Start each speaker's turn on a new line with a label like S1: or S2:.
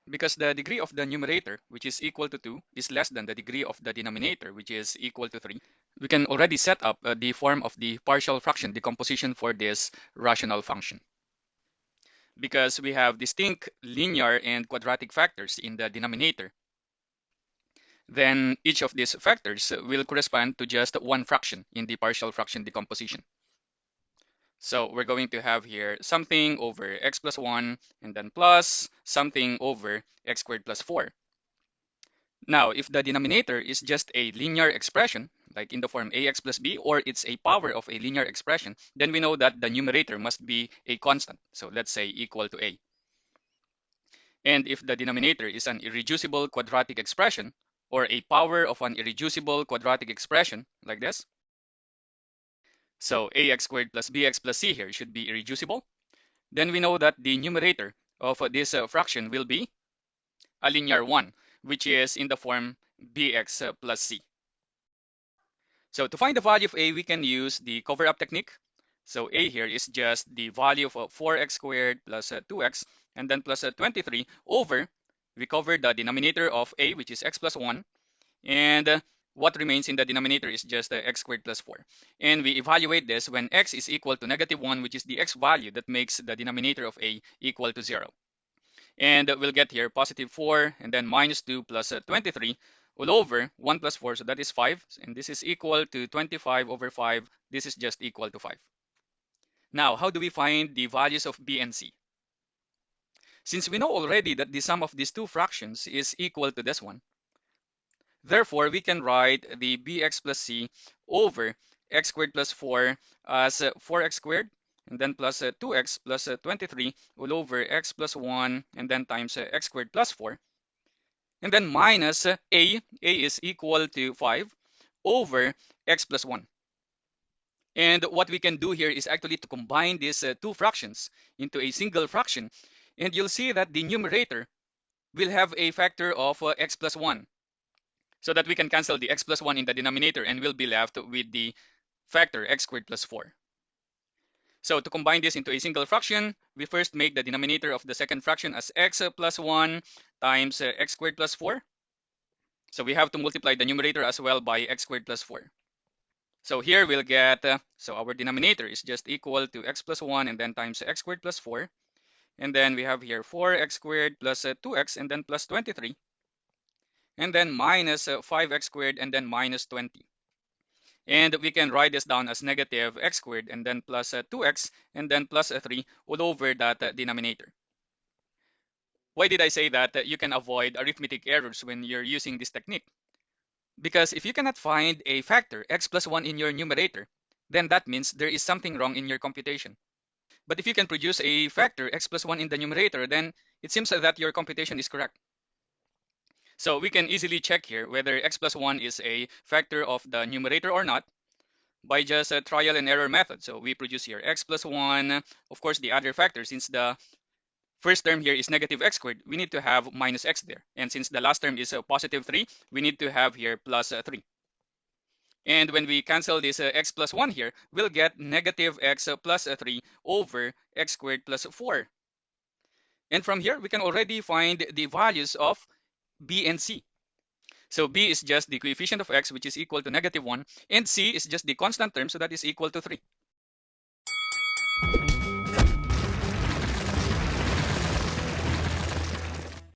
S1: Because the degree of the numerator, which is equal to 2, is less than the degree of the denominator, which is equal to 3, we can already set up the form of the partial fraction decomposition for this rational function. Because we have distinct linear and quadratic factors in the denominator, then each of these factors will correspond to just one fraction in the partial fraction decomposition. So we're going to have here something over x plus 1 and then plus something over x squared plus 4. Now, if the denominator is just a linear expression, like in the form ax plus b, or it's a power of a linear expression, then we know that the numerator must be a constant. So let's say equal to a. And if the denominator is an irreducible quadratic expression, or a power of an irreducible quadratic expression, like this, so ax squared plus bx plus c here should be irreducible, then we know that the numerator of this fraction will be a linear one, which is in the form bx plus c. So to find the value of a, we can use the cover-up technique. So a here is just the value of 4x squared plus 2x, and then plus 23 over, we cover the denominator of a, which is x plus 1, and what remains in the denominator is just x squared plus 4. And we evaluate this when x is equal to -1, which is the x value that makes the denominator of a equal to 0. And we'll get here positive 4 and then minus 2 plus 23 all over 1 plus 4. So that is 5. And this is equal to 25 over 5. This is just equal to 5. Now, how do we find the values of b and c? Since we know already that the sum of these two fractions is equal to this one, therefore we can write the bx plus c over x squared plus 4 as 4x squared and then plus 2x plus 23 all over x plus 1 and then times x squared plus 4. And then minus a is equal to 5 over x plus 1. And what we can do here is actually to combine these two fractions into a single fraction. And you'll see that the numerator will have a factor of x plus 1. So that we can cancel the x plus 1 in the denominator and we'll be left with the factor x squared plus 4. So to combine this into a single fraction, we first make the denominator of the second fraction as x plus 1 times x squared plus 4. So we have to multiply the numerator as well by x squared plus 4. So here we'll get, so our denominator is just equal to x plus 1 and then times x squared plus 4. And then we have here 4x squared plus 2x and then plus 23. And then minus 5x squared and then minus 20. And we can write this down as negative x squared and then plus 2x and then plus 3 all over that denominator. Why did I say that you can avoid arithmetic errors when you're using this technique? Because if you cannot find a factor x plus 1 in your numerator, then that means there is something wrong in your computation. But if you can produce a factor x plus 1 in the numerator, then it seems that your computation is correct. So we can easily check here whether x plus 1 is a factor of the numerator or not by just a trial and error method. So we produce here x plus 1. Of course, the other factor, since the first term here is negative x squared, we need to have minus x there. And since the last term is positive 3, we need to have here plus 3. And when we cancel this x plus 1 here, we'll get negative x plus 3 over x squared plus 4. And from here, we can already find the values of b and c. So b is just the coefficient of x, which is equal to -1, and c is just the constant term, so that is equal to 3.